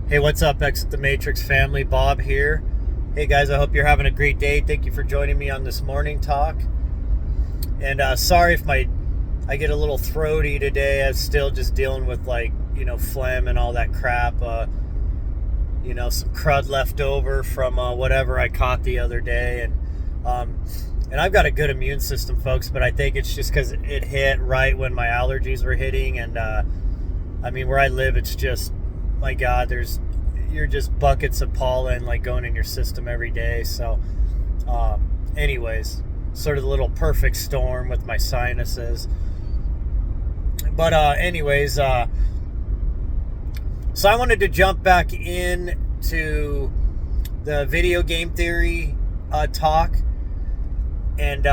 Hey, what's up, Exit the Matrix family? Bob here. Hey guys, I hope you're having a great day. Thank you for joining me on this morning talk. And sorry if I get a little throaty today. I'm still just dealing with phlegm and all that crap. Some crud left over from whatever I caught the other day, and I've got a good immune system, folks. But I think it's just because it hit right when my allergies were hitting, and where I live, it's just, my God, you're just buckets of pollen going in your system every day. So anyways, sort of the little perfect storm with my sinuses. But so I wanted to jump back into the video game theory talk, and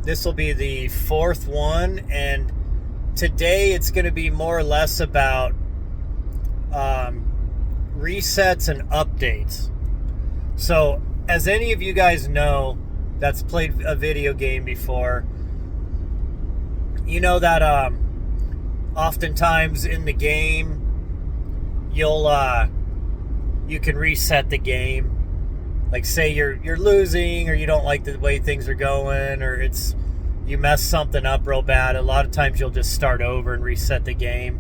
this will be the fourth one, and today it's going to be more or less about resets and updates. So, as any of you guys know that's played a video game before, you know that oftentimes in the game you can reset the game. Like, say you're losing, or you don't like the way things are going, or you mess something up real bad. A lot of times you'll just start over and reset the game.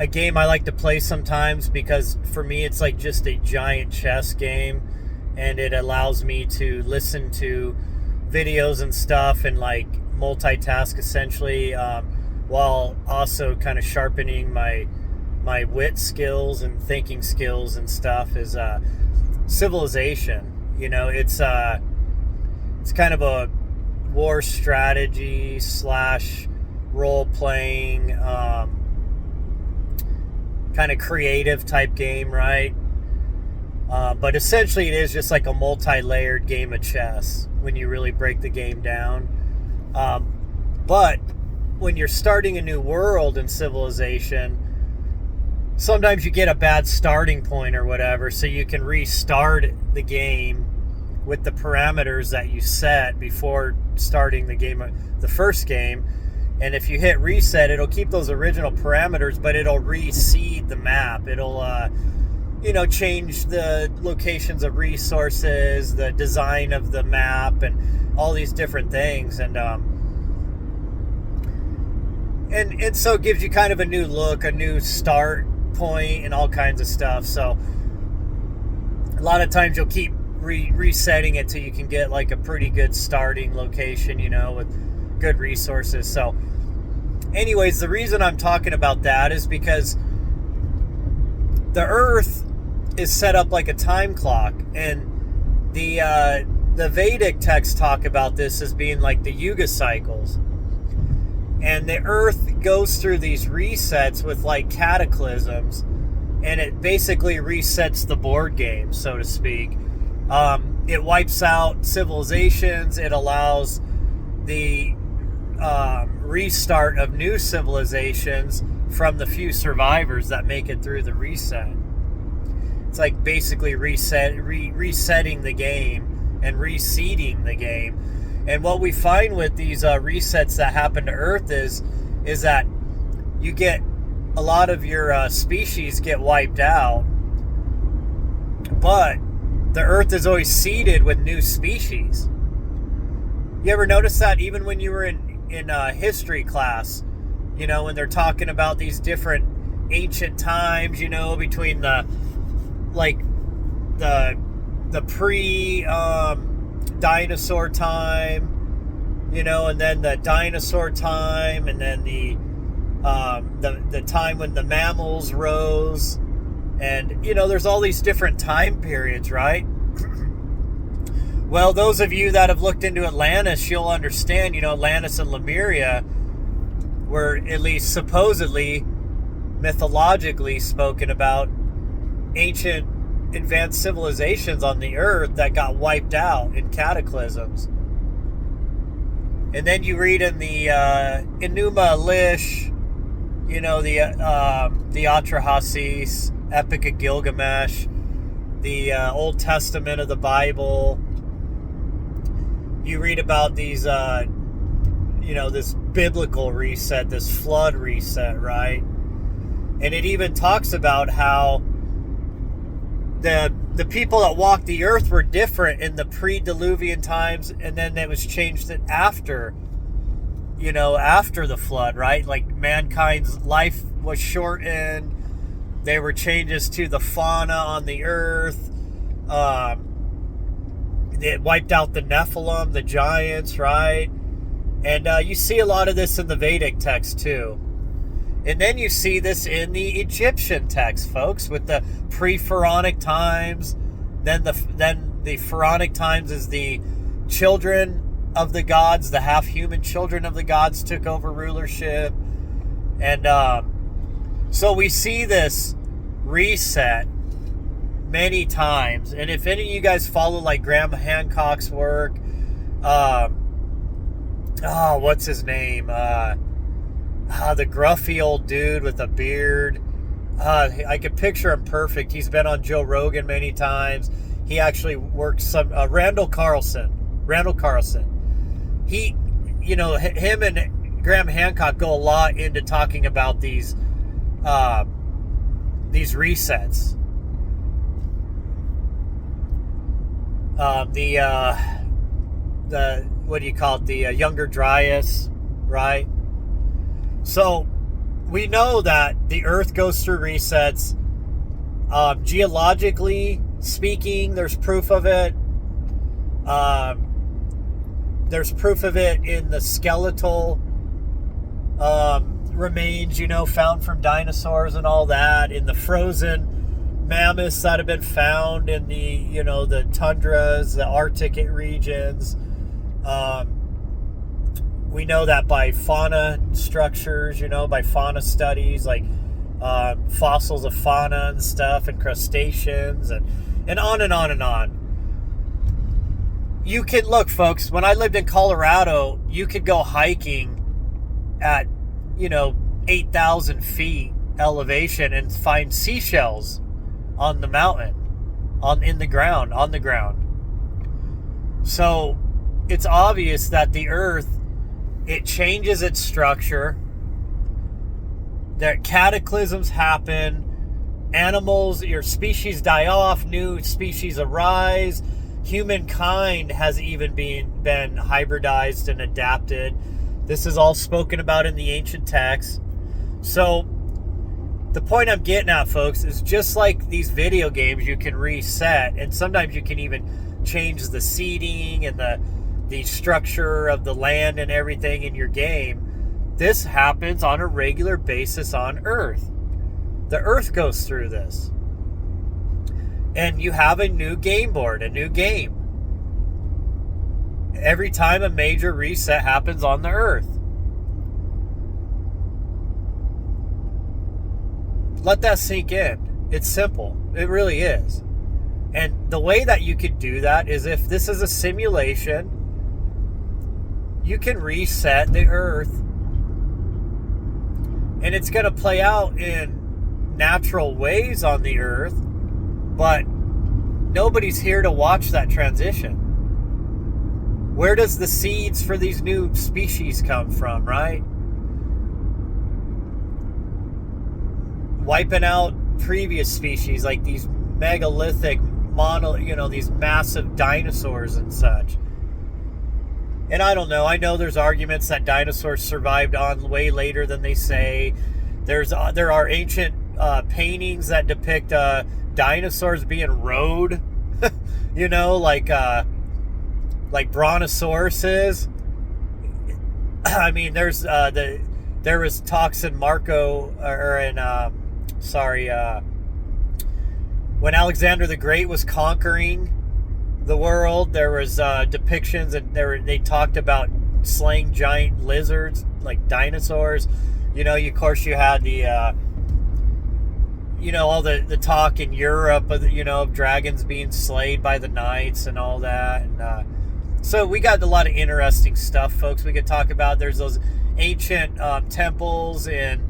A game I like to play sometimes, because for me it's like just a giant chess game, and it allows me to listen to videos and stuff and multitask essentially, while also kind of sharpening my wit skills and thinking skills and stuff, is Civilization. It's kind of a war strategy / role playing, kind of creative type game, right? But essentially it is just like a multi-layered game of chess when you really break the game down. But when you're starting a new world in Civilization, sometimes you get a bad starting point or whatever, so you can restart the game with the parameters that you set before starting the game, the first game. And if you hit reset, it'll keep those original parameters, but it'll reseed the map. It'll, change the locations of resources, the design of the map, and all these different things. And so it gives you kind of a new look, a new start point, and all kinds of stuff. So a lot of times you'll keep resetting it till you can get a pretty good starting location, with good resources. So anyways, the reason I'm talking about that is because the Earth is set up like a time clock, and the Vedic texts talk about this as being like the Yuga cycles. And the Earth goes through these resets with cataclysms, and it basically resets the board game, so to speak. It wipes out civilizations. It allows the restart of new civilizations from the few survivors that make it through the reset. It's like basically resetting the game and reseeding the game. And what we find with these resets that happen to Earth is that you get a lot of your species get wiped out, but the Earth is always seeded with new species. You ever notice that even when you were in history class, when they're talking about these different ancient times, between the pre dinosaur time, and then the dinosaur time, and then the time when the mammals rose, and there's all these different time periods, right? Well, those of you that have looked into Atlantis, you'll understand, Atlantis and Lemuria were, at least supposedly, mythologically spoken about, ancient advanced civilizations on the Earth that got wiped out in cataclysms. And then you read in the Enuma Elish, the Atrahasis, Epic of Gilgamesh, the Old Testament of the Bible. You read about these, this biblical reset, this flood reset, right? And it even talks about how the people that walked the earth were different in the pre-Diluvian times, and then it was changed after, after the flood, right? Like mankind's life was shortened. There were changes to the fauna on the earth. It wiped out the Nephilim, the giants, right? And you see a lot of this in the Vedic text too. And then you see this in the Egyptian text, folks, with the pre-Pharaonic times. Then the Pharaonic times is the children of the gods, the half-human children of the gods took over rulership. And so we see this reset many times. And if any of you guys follow like Graham Hancock's work, what's his name? The gruffy old dude with a beard. I could picture him perfect. He's been on Joe Rogan many times. He actually works some Randall Carlson. He, him and Graham Hancock go a lot into talking about these resets. The what do you call it? The Younger Dryas, right? So we know that the Earth goes through resets. Geologically speaking, there's proof of it. There's proof of it in the skeletal remains, found from dinosaurs and all that, in the frozen mammoths that have been found in the, the tundras, the Arctic regions. We know that by fauna structures, by fauna studies, like fossils of fauna and stuff, and crustaceans, and on and on and on. You can look, folks, when I lived in Colorado, you could go hiking at, 8,000 feet elevation and find seashells on the mountain, on the ground. So it's obvious that the Earth, it changes its structure, that cataclysms happen, animals, your species die off, new species arise. Humankind has even been hybridized and adapted. This is all spoken about in the ancient texts. So the point I'm getting at, folks, is just like these video games, you can reset, and sometimes you can even change the seeding and the structure of the land and everything in your game. This happens on a regular basis on Earth. The Earth goes through this. And you have a new game board, a new game. Every time a major reset happens on the Earth. Let that sink in. It's simple. It really is. And the way that you could do that is, if this is a simulation, you can reset the Earth, and it's going to play out in natural ways on the Earth, but nobody's here to watch that transition. Where does the seeds for these new species come from, right? Wiping out previous species, like these megalithic these massive dinosaurs and such. And I don't know. I know there's arguments that dinosaurs survived on way later than they say. There are ancient paintings that depict dinosaurs being rode, like brontosauruses. I mean, there was talks in when Alexander the Great was conquering the world, there was depictions, and they talked about slaying giant lizards like dinosaurs. Of course, you had the all the talk in Europe of dragons being slayed by the knights and all that. And so we got a lot of interesting stuff, folks. We could talk about. There's those ancient temples in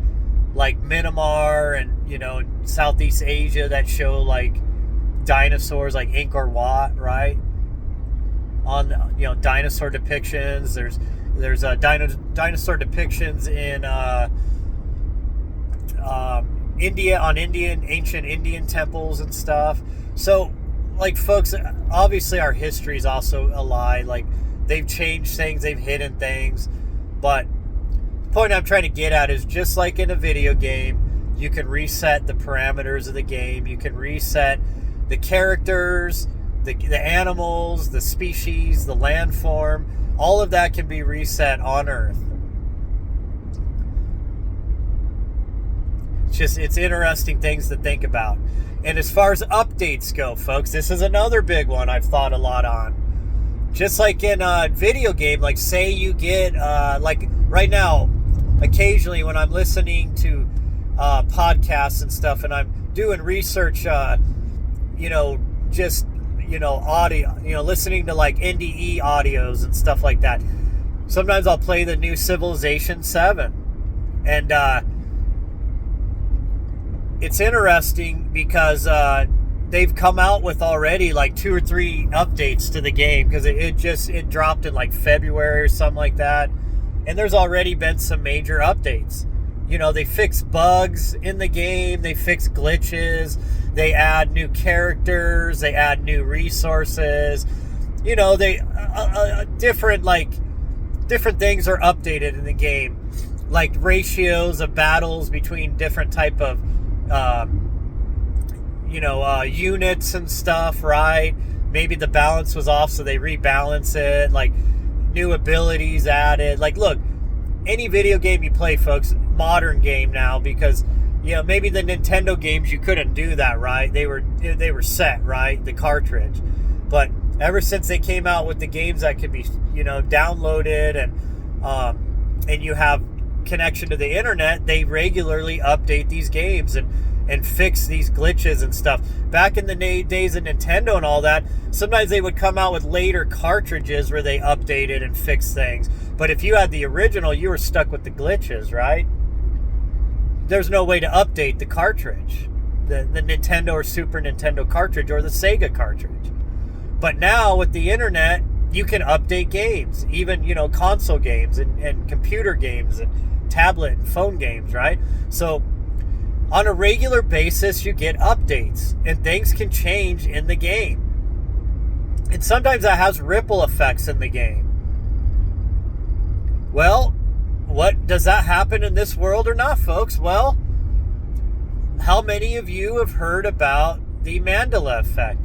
like Myanmar and Southeast Asia that show like dinosaurs, like Angkor Wat, right? On dinosaur depictions. There's dinosaur depictions in ancient Indian temples and stuff. So, like, folks, obviously our history is also a lie. Like, they've changed things, they've hidden things. But the point I'm trying to get at is, just like in a video game, you can reset the parameters of the game. You can reset the characters, the animals, the species, the landform. All of that can be reset on Earth. It's interesting things to think about. And as far as updates go, folks, this is another big one I've thought a lot on. Just like in a video game, like say you get, like right now, occasionally when I'm listening to podcasts and stuff, and I'm doing research, just, audio, listening to like NDE audios and stuff like that. Sometimes I'll play the new Civilization 7. And, it's interesting because they've come out with already like 2 or 3 updates to the game, because it dropped in like February or something like that, and there's already been some major updates. They fix bugs in the game, they fix glitches, they add new characters, they add new resources. They different things are updated in the game, like ratios of battles between different type of units and stuff, right? Maybe the balance was off, so they rebalance it. Like, new abilities added. Like, look, any video game you play, folks, modern game now, because maybe the Nintendo games you couldn't do that, right? They were set, right? The cartridge. But ever since they came out with the games that could be downloaded and you have connection to the internet, they regularly update these games and fix these glitches and stuff. Back in the days of Nintendo and all that, sometimes they would come out with later cartridges where they updated and fixed things. But if you had the original, you were stuck with the glitches, right? There's no way to update the cartridge, the Nintendo or Super Nintendo cartridge or the Sega cartridge. But now with the internet, you can update games, even console games and computer games and tablet and phone games, right? So on a regular basis, you get updates and things can change in the game. And sometimes that has ripple effects in the game. Well, what does that happen in this world or not, folks? Well, how many of you have heard about the Mandela effect?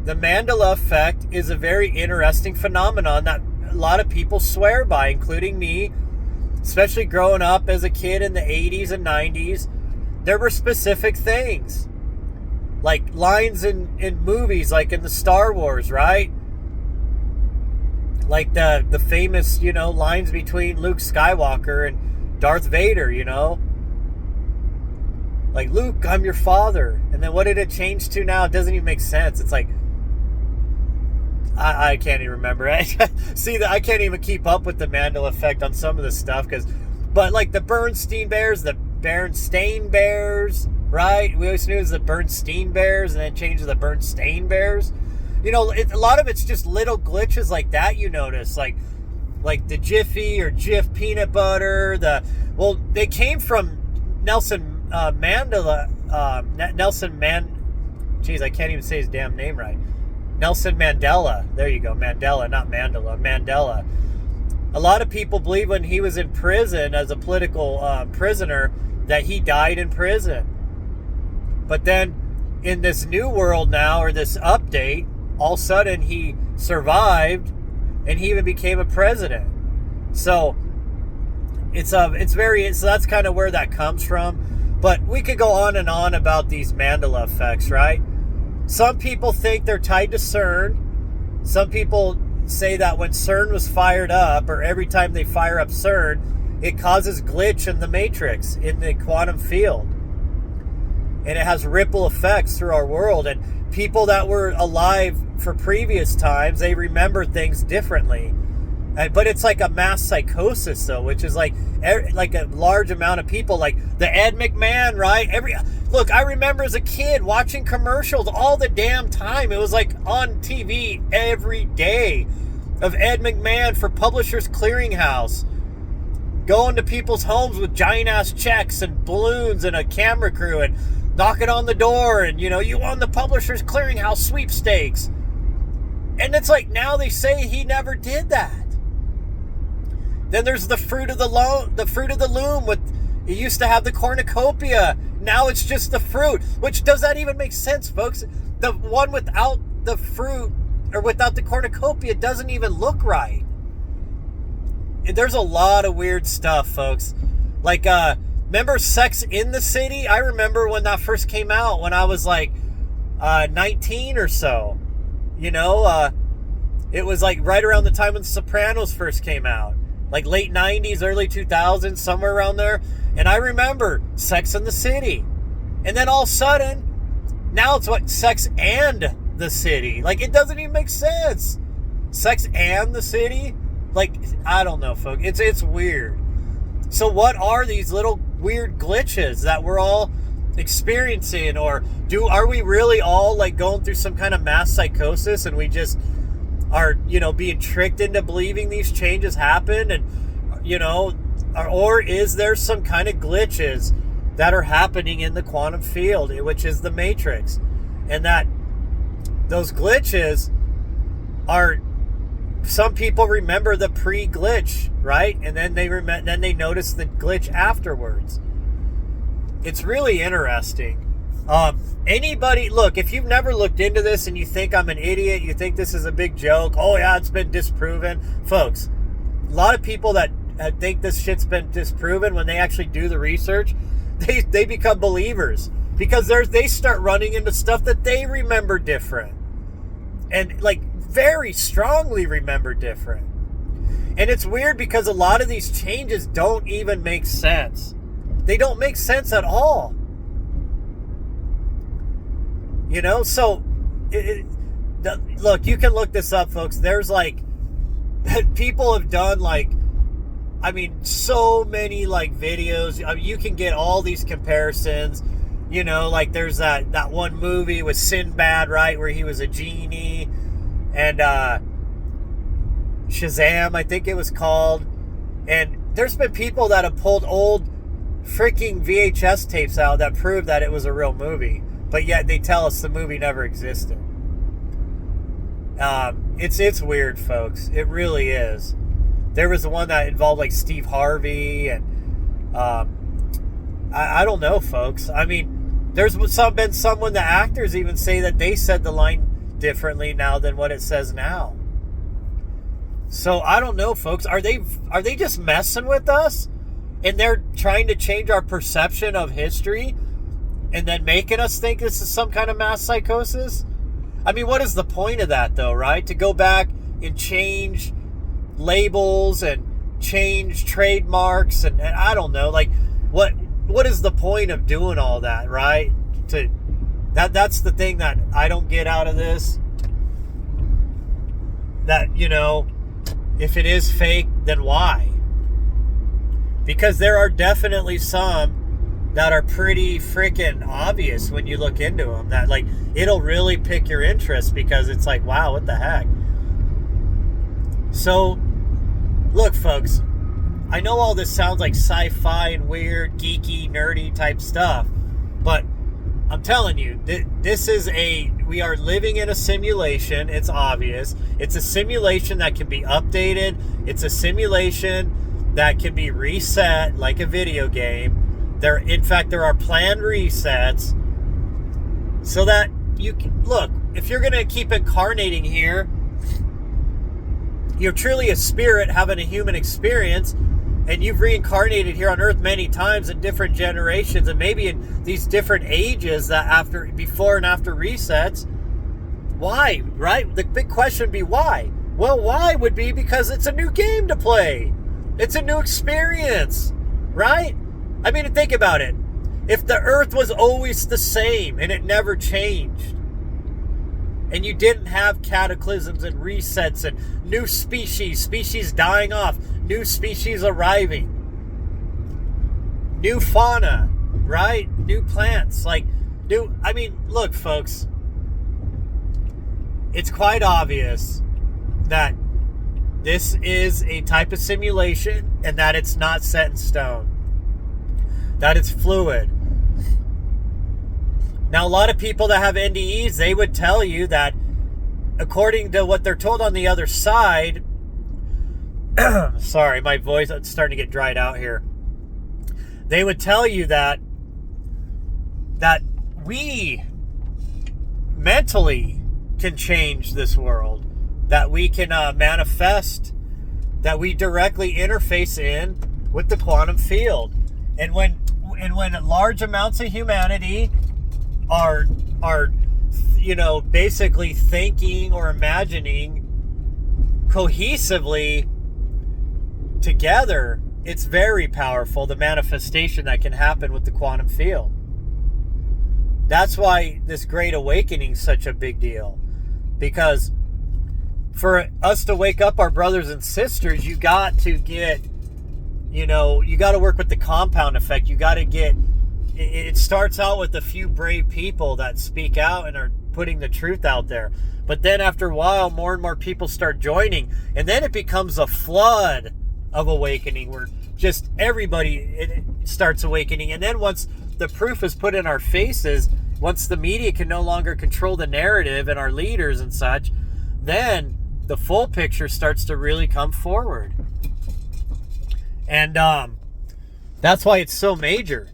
The Mandela effect is a very interesting phenomenon that a lot of people swear by, including me. Especially growing up as a kid in the 80s and 90s, there were specific things. Like lines in movies, like in the Star Wars, right? Like the famous, lines between Luke Skywalker and Darth Vader, Like, Luke, I'm your father. And then what did it change to now? It doesn't even make sense. It's like, I can't even remember. See, I can't even keep up with the Mandela effect on some of this stuff. But like the Bernstein Bears, right? We always knew it was the Bernstein Bears, and then changed to the Bernstein Bears. A lot of it's just little glitches like that you notice. Like the Jiffy or Jif peanut butter. They came from Nelson Mandela. Jeez, I can't even say his damn name right. Nelson Mandela. There you go. Mandela, not Mandela. Mandela. A lot of people believe when he was in prison as a political prisoner that he died in prison. But then in this new world now, or this update, all of a sudden he survived and he even became a president. So so that's kind of where that comes from. But we could go on and on about these Mandela effects, right? Some people think they're tied to CERN. Some people say that when CERN was fired up, or every time they fire up CERN, it causes glitch in the matrix, in the quantum field. And it has ripple effects through our world. And people that were alive for previous times, they remember things differently. But it's like a mass psychosis, though, which is like a large amount of people, like the Ed McMahon, right? Look, I remember as a kid watching commercials all the damn time. It was like on TV every day of Ed McMahon for Publishers Clearinghouse. going to people's homes with giant ass checks and balloons and a camera crew and knocking on the door and, you won the Publishers Clearinghouse sweepstakes. And it's like, now they say he never did that. Then there's the fruit of the loom with, it used to have the cornucopia. Now it's just the fruit. Which, does that even make sense, folks? The one without the fruit or without the cornucopia doesn't even look right. There's a lot of weird stuff, folks. Like, remember Sex in the City? I remember when that first came out when I was like 19 or so. It was like right around the time when The Sopranos first came out. Like late 90s, early 2000s, somewhere around there. And I remember Sex in the City. And then all of a sudden, now it's what? Sex and the City. Like, it doesn't even make sense. Sex and the City? Like, I don't know, folks. It's weird. So what are these little weird glitches that we're all experiencing? Or are we really all like going through some kind of mass psychosis and we just are, being tricked into believing these changes happen? And, or is there some kind of glitches that are happening in the quantum field, which is the matrix? And that those glitches are, some people remember the pre-glitch, right? And then they notice the glitch afterwards. It's really interesting. Anybody, look, if you've never looked into this and you think I'm an idiot, you think this is a big joke, oh yeah, it's been disproven. Folks, a lot of people that think this shit's been disproven, when they actually do the research, they become believers. Because they start running into stuff that they remember different. And like very strongly remember different. And it's weird because a lot of these changes don't even make sense. They don't make sense at all. So look, you can look this up, folks. There's like, people have done like, so many like videos. You can get all these comparisons. Like there's that one movie with Sinbad, right, where he was a genie, and Shazam, I think it was called. And there's been people that have pulled old freaking VHS tapes out that prove that it was a real movie, but yet they tell us the movie never existed. It's weird, folks. It really is. There was the one that involved like Steve Harvey, and I don't know, folks. There's been someone, the actors even say that they said the line differently now than what it says now. So I don't know, folks. Are they just messing with us? And they're trying to change our perception of history and then making us think this is some kind of mass psychosis? What is the point of that, though, right? To go back and change labels and change trademarks and I don't know, like what is the point of doing all that, right? That's the thing that I don't get out of this. That, if it is fake, then why? Because there are definitely some that are pretty freaking obvious when you look into them, that like it'll really pick your interest because it's like, wow, what the heck? So look, folks, I know all this sounds like sci-fi and weird, geeky, nerdy type stuff, but I'm telling you, we are living in a simulation. It's obvious. It's a simulation that can be updated. It's a simulation that can be reset like a video game. In fact, there are planned resets so that you can, look, if you're going to keep incarnating here, you're truly a spirit having a human experience, and you've reincarnated here on Earth many times in different generations and maybe in these different ages that before and after resets. Why, right? The big question would be why? Well, why would be because it's a new game to play. It's a new experience, right? Think about it. If the Earth was always the same and it never changed, and you didn't have cataclysms and resets and new species dying off, new species arriving, new fauna, right? New plants, look, folks, it's quite obvious that This is a type of simulation, and that it's not set in stone. That it's fluid. Now, a lot of people that have NDEs, they would tell you that according to what they're told on the other side, sorry, my voice is starting to get dried out here. They would tell you that we mentally can change this world, that we can manifest, that we directly interface in with the quantum field. And when large amounts of humanity are basically thinking or imagining cohesively together, it's very powerful, the manifestation that can happen with the quantum field. That's why this Great Awakening is such a big deal. Because for us to wake up our brothers and sisters, you got to get, you got to work with the compound effect. You got to get, it starts out with a few brave people that speak out and are putting the truth out there. But then after a while, more and more people start joining. And then it becomes a flood of awakening where just everybody it starts awakening. And then once the proof is put in our faces, once the media can no longer control the narrative and our leaders and such, then the full picture starts to really come forward. And that's why it's so major.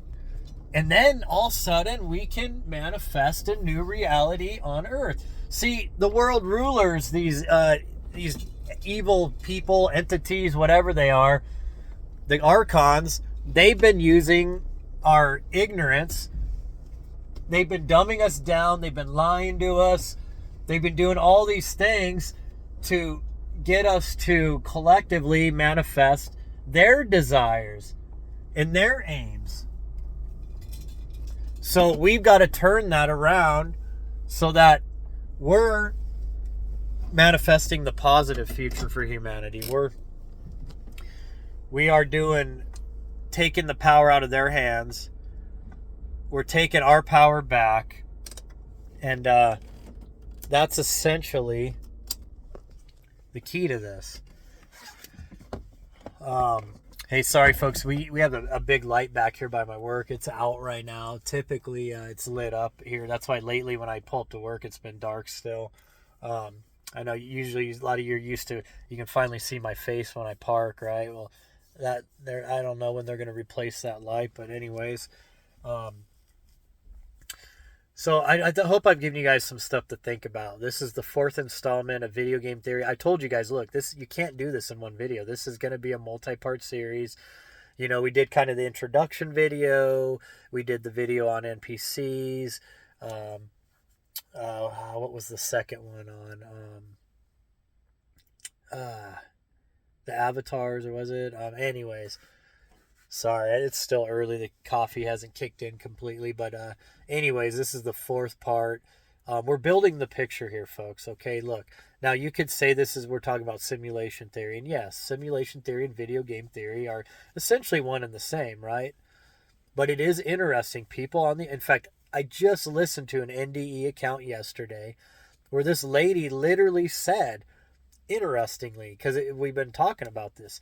And then all of a sudden we can manifest a new reality on Earth. See, the world rulers, these evil people, entities, whatever they are, the archons, they've been using our ignorance. They've been dumbing us down. They've been lying to us. They've been doing all these things to get us to collectively manifest their desires and their aims. So we've got to turn that around so that we're manifesting the positive future for humanity. We are taking the power out of their hands. We're taking our power back. And that's essentially the key to this. Hey, sorry folks, we have a big light back here by my work. It's out right now. Typically it's lit up here. That's why lately when I pull up to work, it's been dark still. I know usually a lot of you are used to, you can finally see my face when I park, right? Well, I don't know when they're going to replace that light, but anyways, so I hope I've given you guys some stuff to think about. This is the 4th installment of Video Game Theory. I told you guys, look, you can't do this in one video. This is going to be a multi-part series. We did kind of the introduction video. We did the video on NPCs. What was the second one on? The avatars, or was it? Anyways. Sorry, it's still early. The coffee hasn't kicked in completely. But anyways, this is the 4th part. We're building the picture here, folks. Okay, look. Now, you could say we're talking about simulation theory. And yes, simulation theory and video game theory are essentially one and the same, right? But it is interesting. In fact, I just listened to an NDE account yesterday where this lady literally said, interestingly, because we've been talking about this,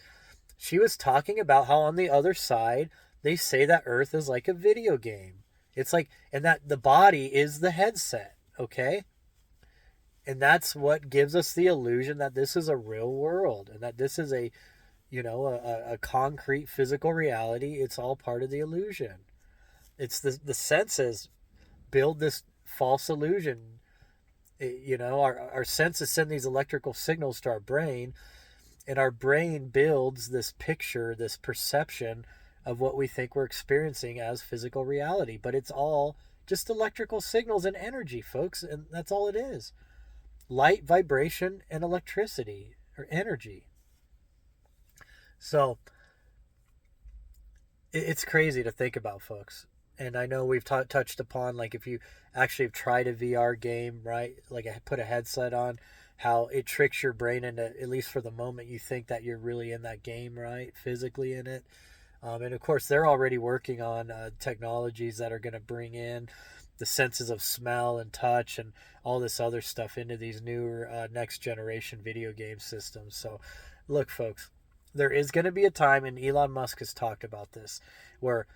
she was talking about how on the other side, they say that Earth is like a video game. It's like, and that the body is the headset, okay? And that's what gives us the illusion that this is a real world and that this is a concrete physical reality. It's all part of the illusion. It's the senses build this false illusion. Our senses send these electrical signals to our brain, and our brain builds this picture, this perception of what we think we're experiencing as physical reality. But it's all just electrical signals and energy, folks. And that's all it is. Light, vibration, and electricity, or energy. So it's crazy to think about, folks. And I know we've touched upon, like, if you actually have tried a VR game, right? Like, I put a headset on, how it tricks your brain into, at least for the moment, you think that you're really in that game, right? Physically in it. And of course, they're already working on technologies that are going to bring in the senses of smell and touch and all this other stuff into these newer next generation video game systems. So Look, folks, there is going to be a time, and Elon Musk has talked about this, where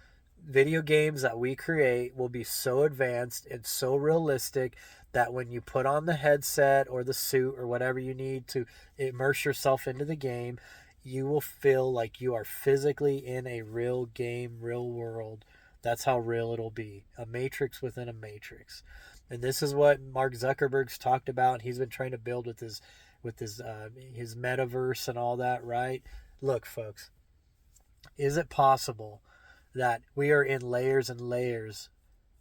video games that we create will be so advanced and so realistic that when you put on the headset or the suit or whatever you need to immerse yourself into the game, you will feel like you are physically in a real game, real world. That's how real it'll be. A matrix within a matrix. And this is what Mark Zuckerberg's talked about. He's been trying to build with his metaverse and all that, right? Look, folks, is it possible that we are in layers and layers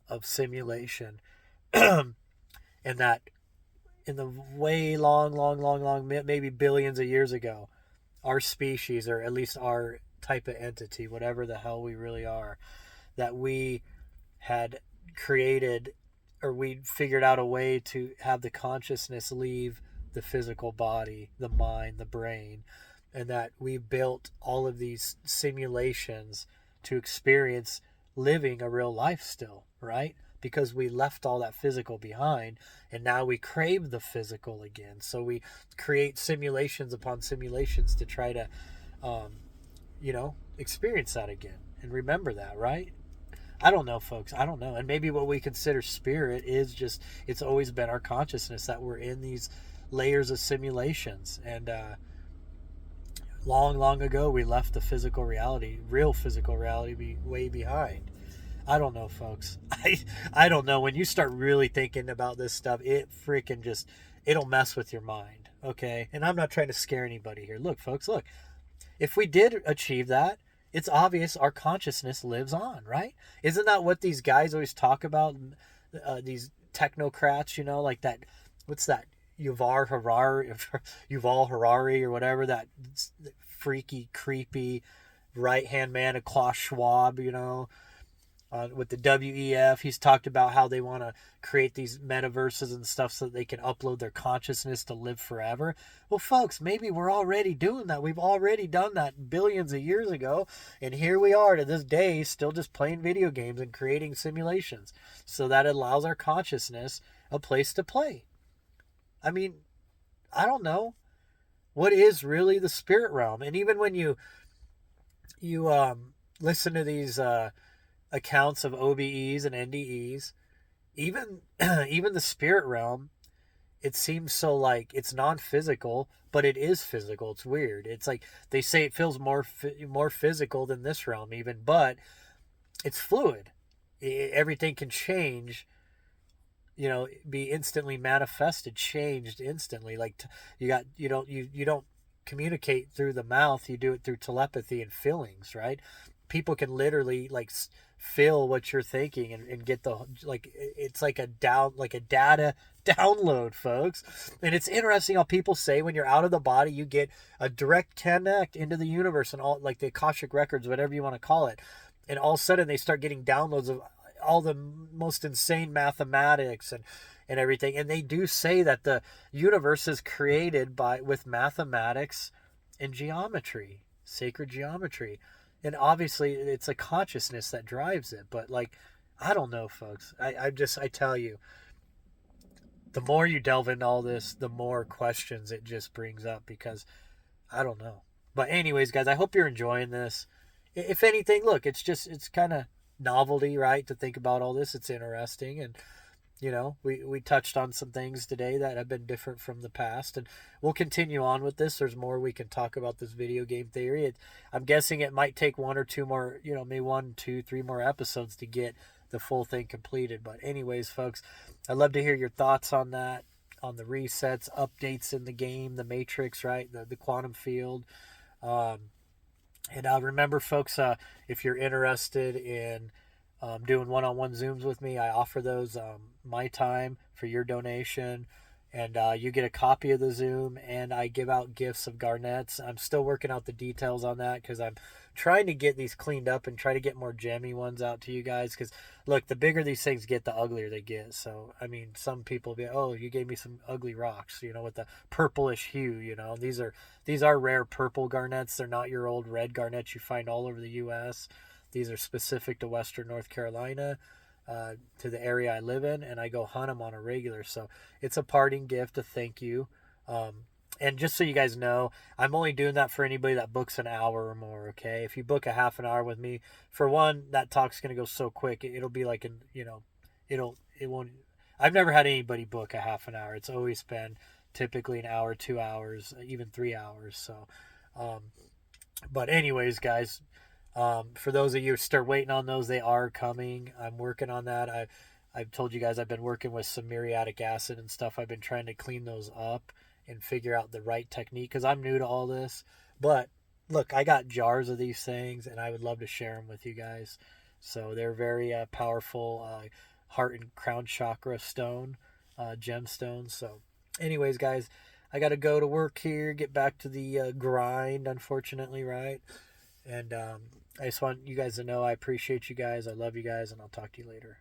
of simulation and that in the way long, maybe billions of years ago, our species, or at least our type of entity, whatever the hell we really are, that we had created, or we figured out a way to have the consciousness leave the physical body, the mind, the brain, and that we built all of these simulations to experience living a real life still, right? Because we left all that physical behind and now we crave the physical again. So we create simulations upon simulations to try to, um, experience that again and remember that, right? I don't know, folks. I don't know. And maybe what we consider spirit is just, it's always been our consciousness that we're in these layers of simulations. And long ago, we left the physical reality, real physical reality, way behind. I don't know, folks. I don't know. When you start really thinking about this stuff, it freaking just, it'll mess with your mind. Okay. And I'm not trying to scare anybody here. Look, folks, look. If we did achieve that, it's obvious our consciousness lives on, right? Isn't that what these guys always talk about? These technocrats, like that. What's that? Yuval Harari, or whatever, that freaky, creepy right hand man of Klaus Schwab, with the WEF. He's talked about how they want to create these metaverses and stuff so that they can upload their consciousness to live forever. Well, folks, maybe we're already doing that. We've already done that billions of years ago. And here we are to this day, still just playing video games and creating simulations so that it allows our consciousness a place to play. I mean, I don't know. What is really the spirit realm? And even when you listen to these accounts of OBEs and NDEs, even even the spirit realm, it seems so like it's non-physical, but it is physical. It's weird. It's like they say it feels more physical than this realm even, but it's fluid. Everything can change, be instantly manifested, changed instantly. Like you don't communicate through the mouth. You do it through telepathy and feelings, right? People can literally feel what you're thinking and get it's like a data download, folks. And it's interesting how people say when you're out of the body, you get a direct connect into the universe and all, like the Akashic records, whatever you want to call it. And all of a sudden they start getting downloads of all the most insane mathematics and everything. And they do say that the universe is created with mathematics and geometry, sacred geometry. And obviously it's a consciousness that drives it. But I don't know, folks. I tell you, the more you delve into all this, the more questions it just brings up, because I don't know. But anyways, guys, I hope you're enjoying this. If anything, look, it's kind of novelty, right? To think about all this. It's interesting. And we touched on some things today that have been different from the past, and we'll continue on with this. There's more we can talk about this video game theory. I'm guessing it might take one or two more, maybe 1, 2, 3 more episodes to get the full thing completed. But anyways, folks, I'd love to hear your thoughts on that, on the resets, updates in the game, the Matrix, right? The quantum field. And remember, folks, if you're interested in doing one-on-one Zooms with me, I offer those my time for your donation. And you get a copy of the Zoom, and I give out gifts of garnets. I'm still working out the details on that because I'm trying to get these cleaned up and try to get more gemmy ones out to you guys. Because, look, the bigger these things get, the uglier they get. So, I mean, some people be, oh, you gave me some ugly rocks, with the purplish hue, These are rare purple garnets. They're not your old red garnets you find all over the U.S. These are specific to Western North Carolina. To the area I live in, and I go hunt them on a regular. So it's a parting gift, a thank you. And just so you guys know, I'm only doing that for anybody that books an hour or more, okay? If you book a half an hour with me, for one, that talk's going to go so quick. It'll be like it won't I've never had anybody book a half an hour. It's always been typically an hour, 2 hours, even 3 hours. So um but anyways, guys, for those of you who start waiting on those, they are coming. I'm working on that. I've told you guys I've been working with some muriatic acid and stuff. I've been trying to clean those up and figure out the right technique because I'm new to all this. But look, I got jars of these things, and I would love to share them with you guys. So they're very powerful heart and crown chakra stone gemstones. So, anyways, guys, I got to go to work here, get back to the grind. Unfortunately, right? And I just want you guys to know I appreciate you guys. I love you guys, and I'll talk to you later.